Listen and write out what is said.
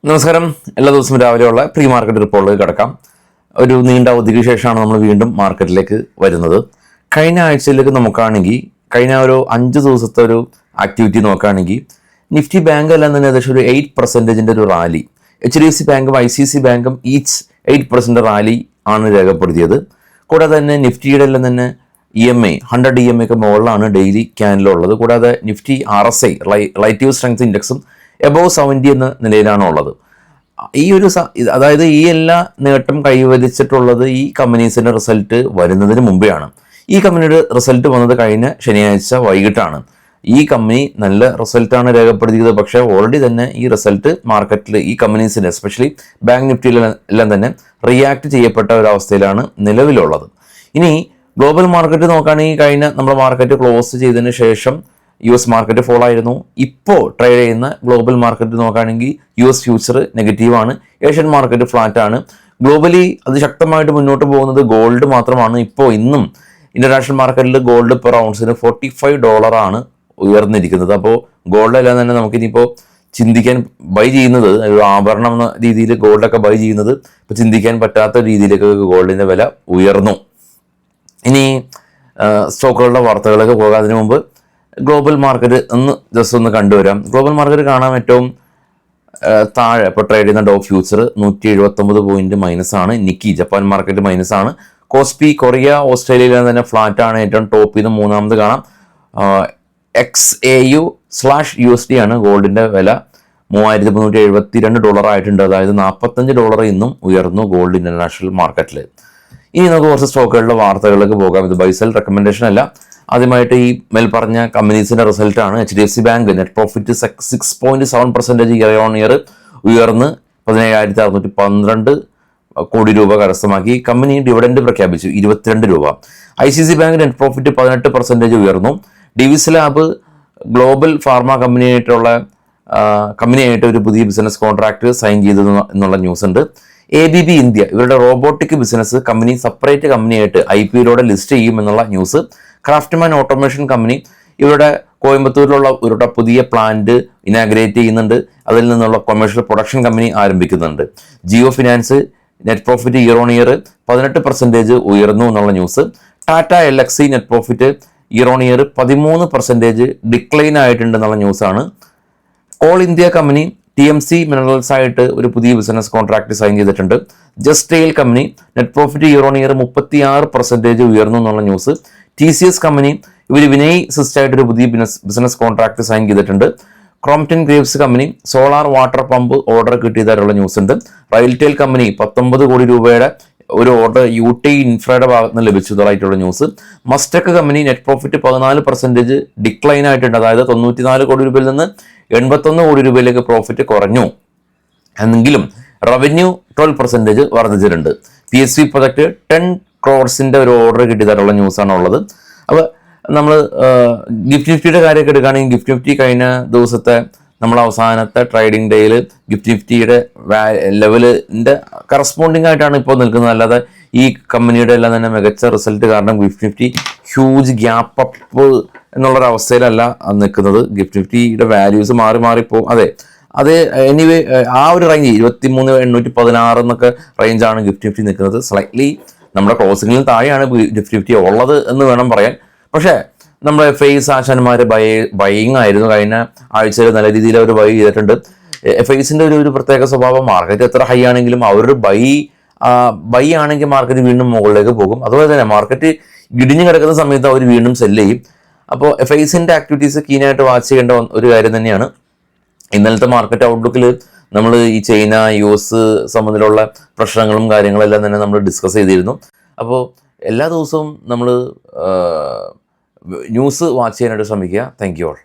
നമസ്കാരം. എല്ലാ ദിവസവും രാവിലെയുള്ള പ്രീ മാർക്കറ്റ് റിപ്പോർട്ടിലേക്ക് കടക്കാം. ഒരു നീണ്ട അവധിക്ക് ശേഷമാണ് നമ്മൾ വീണ്ടും മാർക്കറ്റിലേക്ക് വരുന്നത്. കഴിഞ്ഞ ആഴ്ചയിലേക്ക് നോക്കുകയാണെങ്കിൽ കഴിഞ്ഞ ഒരു 5 ദിവസത്തെ ഒരു ആക്ടിവിറ്റി നോക്കുകയാണെങ്കിൽ നിഫ്റ്റി ബാങ്ക് എല്ലാം തന്നെ ഏകദേശം ഒരു 8% ഒരു റാലി, HDFC ബാങ്കും ICICI ബാങ്കും ഈച്ച് 8% റാലി ആണ് രേഖപ്പെടുത്തിയത്. കൂടാതെ തന്നെ നിഫ്റ്റിയുടെ എല്ലാം തന്നെ EMA 100 EMA ഒക്കെ മുകളിലാണ് ഡെയിലി ക്യാനിലുള്ളത്. കൂടാതെ നിഫ്റ്റി RSI റിലേറ്റീവ് സ്ട്രെങ്ത് ഇൻഡെക്സും എബോവ് 70 എന്ന നിലയിലാണ് ഉള്ളത്. ഈ ഒരു അതായത് ഈ എല്ലാ നേട്ടം കൈവരിച്ചിട്ടുള്ളത് ഈ കമ്പനീസിൻ്റെ റിസൾട്ട് വരുന്നതിന് മുമ്പെയാണ്. ഈ കമ്പനിയുടെ റിസൾട്ട് വന്നത് കഴിഞ്ഞ ശനിയാഴ്ച വൈകിട്ടാണ്. ഈ കമ്പനി നല്ല റിസൾട്ടാണ് രേഖപ്പെടുത്തിയത്. പക്ഷേ ഓൾറെഡി തന്നെ ഈ റിസൾട്ട് മാർക്കറ്റിൽ ഈ കമ്പനീസിന് എസ്പെഷ്യലി ബാങ്ക് നിഫ്റ്റിയിലെല്ലാം തന്നെ റിയാക്ട് ചെയ്യപ്പെട്ട ഒരവസ്ഥയിലാണ് നിലവിലുള്ളത്. ഇനി ഗ്ലോബൽ മാർക്കറ്റ് നോക്കുകയാണെങ്കിൽ കഴിഞ്ഞ നമ്മുടെ മാർക്കറ്റ് ക്ലോസ് ചെയ്തതിന് ശേഷം US മാർക്കറ്റ് ഫോൾ ആയിരുന്നു. ഇപ്പോൾ ട്രേഡ് ചെയ്യുന്ന ഗ്ലോബൽ മാർക്കറ്റ് നോക്കുകയാണെങ്കിൽ US ഫ്യൂച്ചർ നെഗറ്റീവാണ്, ഏഷ്യൻ മാർക്കറ്റ് ഫ്ലാറ്റ് ആണ്. ഗ്ലോബലി അതിശക്തമായിട്ട് മുന്നോട്ട് പോകുന്നത് ഗോൾഡ് മാത്രമാണ്. ഇപ്പോൾ ഇന്നും ഇന്റർനാഷണൽ മാർക്കറ്റിൽ ഗോൾഡ് പെർ ഔൺസിന് $45 ഉയർന്നിരിക്കുന്നത്. അപ്പോൾ ഗോൾഡെല്ലാം തന്നെ നമുക്കിനിയിപ്പോൾ ചിന്തിക്കാൻ ബൈ ചെയ്യുന്നത് ഒരു ആഭരണം എന്ന രീതിയിൽ ഗോൾഡൊക്കെ ബൈ ചെയ്യുന്നത് ഇപ്പോൾ ചിന്തിക്കാൻ പറ്റാത്ത രീതിയിലേക്ക് ഗോൾഡിൻ്റെ വില ഉയർന്നു. ഇനി സ്റ്റോക്കുകളുടെ വാർത്തകളൊക്കെ പോകാതിന് മുമ്പ് ഗ്ലോബൽ മാർക്കറ്റ് ജസ്റ്റ് ഒന്ന് കണ്ടുവരാം. ഗ്ലോബൽ മാർക്കറ്റ് കാണാൻ ഏറ്റവും താഴെ ഇപ്പോൾ ട്രേഡ് ചെയ്യുന്ന ഡോ ഫ്യൂച്ചർ 179 പോയിന്റ് മൈനസാണ്. നിക്കി ജപ്പാൻ മാർക്കറ്റ് മൈനസാണ്. കോസ്പി കൊറിയ ഓസ്ട്രേലിയയിലെ തന്നെ ഫ്ലാറ്റ് ആണ്. ഏറ്റവും ടോപ്പിൽ നിന്ന് മൂന്നാമത് കാണാം. XAU/USD ആണ്. ഗോൾഡിൻ്റെ വില $3,372 ആയിട്ടുണ്ട്. അതായത് $45 ഇന്നും ഉയർന്നു ഗോൾഡ് ഇന്റർനാഷണൽ മാർക്കറ്റിൽ. ഇനി നമുക്ക് കുറച്ച് സ്റ്റോക്കുകളുടെ വാർത്തകളിലേക്ക് പോകാം. ഇത് ബൈസെൽ റെക്കമെൻഡേഷൻ അല്ല. ആദ്യമായിട്ട് ഈ മേൽ പറഞ്ഞ കമ്പനീസിന്റെ റിസൾട്ടാണ്. HDFC bank net profit 6.7% year on year ഉയർന്ന് 17,612 കോടി രൂപ കരസ്ഥമാക്കി. കമ്പനി ഡിവിഡൻഡ് പ്രഖ്യാപിച്ചു ₹22. ICICI ബാങ്ക് നെറ്റ് പ്രോഫിറ്റ് 18% ഉയർന്നു. ഡിവിസ് ലാബ് ഗ്ലോബൽ ഫാർമ കമ്പനിയായിട്ട് ഒരു പുതിയ ബിസിനസ് കോൺട്രാക്ട് സൈൻ ചെയ്തു എന്നുള്ള ന്യൂസ് ഉണ്ട്. ABB ഇന്ത്യ ഇവരുടെ റോബോട്ടിക് ബിസിനസ് കമ്പനി സെപ്പറേറ്റ് കമ്പനിയായിട്ട് IPOയിലൂടെ ലിസ്റ്റ് ചെയ്യും എന്നുള്ള ന്യൂസ്. ക്രാഫ്റ്റ്മാൻ ഓട്ടോമേഷൻ കമ്പനി ഇവരുടെ കോയമ്പത്തൂരിലുള്ള ഇവരുടെ പുതിയ പ്ലാന്റ് ഇനാഗ്രേറ്റ് ചെയ്യുന്നുണ്ട്. അതിൽ നിന്നുള്ള കൊമേഴ്ഷ്യൽ പ്രൊഡക്ഷൻ കമ്പനി ആരംഭിക്കുന്നുണ്ട്. Jio finance net profit year on year 18% ഉയർന്നു എന്നുള്ള news. Tata LXC net profit year on year 13% decline ആയിട്ടുണ്ട് എന്നുള്ള ന്യൂസാണ്. All India company TMC minerals ആയിട്ട് ഒരു പുതിയ ബിസിനസ് കോൺട്രാക്ട് സൈൻ ചെയ്തിട്ടുണ്ട്. ജസ്റ്റെയിൽ company net profit year on year 36% ഉയർന്നു എന്നുള്ള ന്യൂസ്. TCS കമ്പനി ഇവർ വിനയ് സിസ്റ്റായിട്ട് ഒരു പുതിയ ബിസിനസ് കോൺട്രാക്ട് സൈൻ ചെയ്തിട്ടുണ്ട്. Crompton Greaves company solar water pump order കിട്ടിയതായിട്ടുള്ള ന്യൂസ് ഉണ്ട്. റെയിൽടെൽ കമ്പനി 19 കോടി രൂപയുടെ ഒരു ഓർഡർ UT ഇൻഫ്രയുടെ ഭാഗത്ത് നിന്ന് ലഭിച്ചതായിട്ടുള്ള news. Mastek company net profit 14% decline ആയിട്ടുണ്ട്. അതായത് 94 കോടി രൂപയിൽ നിന്ന് 81 കോടി രൂപയിലേക്ക് പ്രോഫിറ്റ് കുറഞ്ഞു. എന്നെങ്കിലും റവന്യൂ 12% വർദ്ധിച്ചിട്ടുണ്ട്. PSV പ്രൊജക്ട് 10 crores ഒരു ഓർഡർ കിട്ടിയതായിട്ടുള്ള ന്യൂസാണ് ഉള്ളത്. അപ്പോൾ നമ്മൾ ഗിഫ്റ്റ് നിഫ്റ്റിയുടെ കാര്യമൊക്കെ എടുക്കുകയാണെങ്കിൽ ഗിഫ്റ്റ് നിഫ്റ്റി കഴിഞ്ഞ ദിവസത്തെ നമ്മൾ അവസാനത്തെ ട്രേഡിംഗ് ഡേയിൽ ഗിഫ്റ്റ് നിഫ്റ്റിയുടെ ലെവലിൻ്റെ കറസ്പോണ്ടിങ് ആയിട്ടാണ് ഇപ്പോൾ നിൽക്കുന്നത്. അല്ലാതെ ഈ കമ്പനിയുടെ എല്ലാം തന്നെ മികച്ച റിസൾട്ട് കാരണം gift Nifty huge gap up എന്നുള്ളൊരവസ്ഥയിലല്ല നിൽക്കുന്നത്. ഗിഫ്റ്റ് നിഫ്റ്റിയുടെ വാല്യൂസ് മാറിപ്പോകും. അതെ എനിവേ ആ ഒരു റേഞ്ച് 23,816 എന്നൊക്കെ റേഞ്ചാണ് ഗിഫ്റ്റ് നിഫ്റ്റി നിൽക്കുന്നത്. സ്ലൈറ്റ്ലി നമ്മുടെ ക്ലോസിംഗിൽ താഴെയാണ് ഗിഫ്റ്റ് നിഫ്റ്റി ഉള്ളത് എന്ന് വേണം പറയാൻ. പക്ഷേ നമ്മുടെ FIs ആശാന്മാർ ബൈയിങ് ആയിരുന്നു. കഴിഞ്ഞ ആഴ്ചയിൽ നല്ല രീതിയിൽ അവർ ബൈ ചെയ്തിട്ടുണ്ട്. FIസിൻ്റെ ഒരു പ്രത്യേക സ്വഭാവം മാർക്കറ്റ് എത്ര ഹൈ ആണെങ്കിലും അവരൊരു ബൈ ആണെങ്കിൽ മാർക്കറ്റ് വീണ്ടും മുകളിലേക്ക് പോകും. അതുപോലെ തന്നെ മാർക്കറ്റ് ഇടിഞ്ഞു കിടക്കുന്ന സമയത്ത് അവർ വീണ്ടും സെല്ല് ചെയ്യും. അപ്പോൾ FIസിൻ്റെ ആക്ടിവിറ്റീസ് കീനായിട്ട് വാച്ച് ചെയ്യേണ്ട ഒരു കാര്യം തന്നെയാണ്. ഇന്നലത്തെ മാർക്കറ്റ് ഔട്ട്ലുക്കിൽ നമ്മൾ ഈ ചൈന US സംബന്ധിച്ചുള്ള പ്രശ്നങ്ങളും കാര്യങ്ങളെല്ലാം തന്നെ നമ്മൾ ഡിസ്കസ് ചെയ്തിരുന്നു. അപ്പോൾ എല്ലാ ദിവസവും നമ്മൾ ന്യൂസ് വാച്ച് ചെയ്യാനായിട്ട് ശ്രമിക്കുക. Thank you all.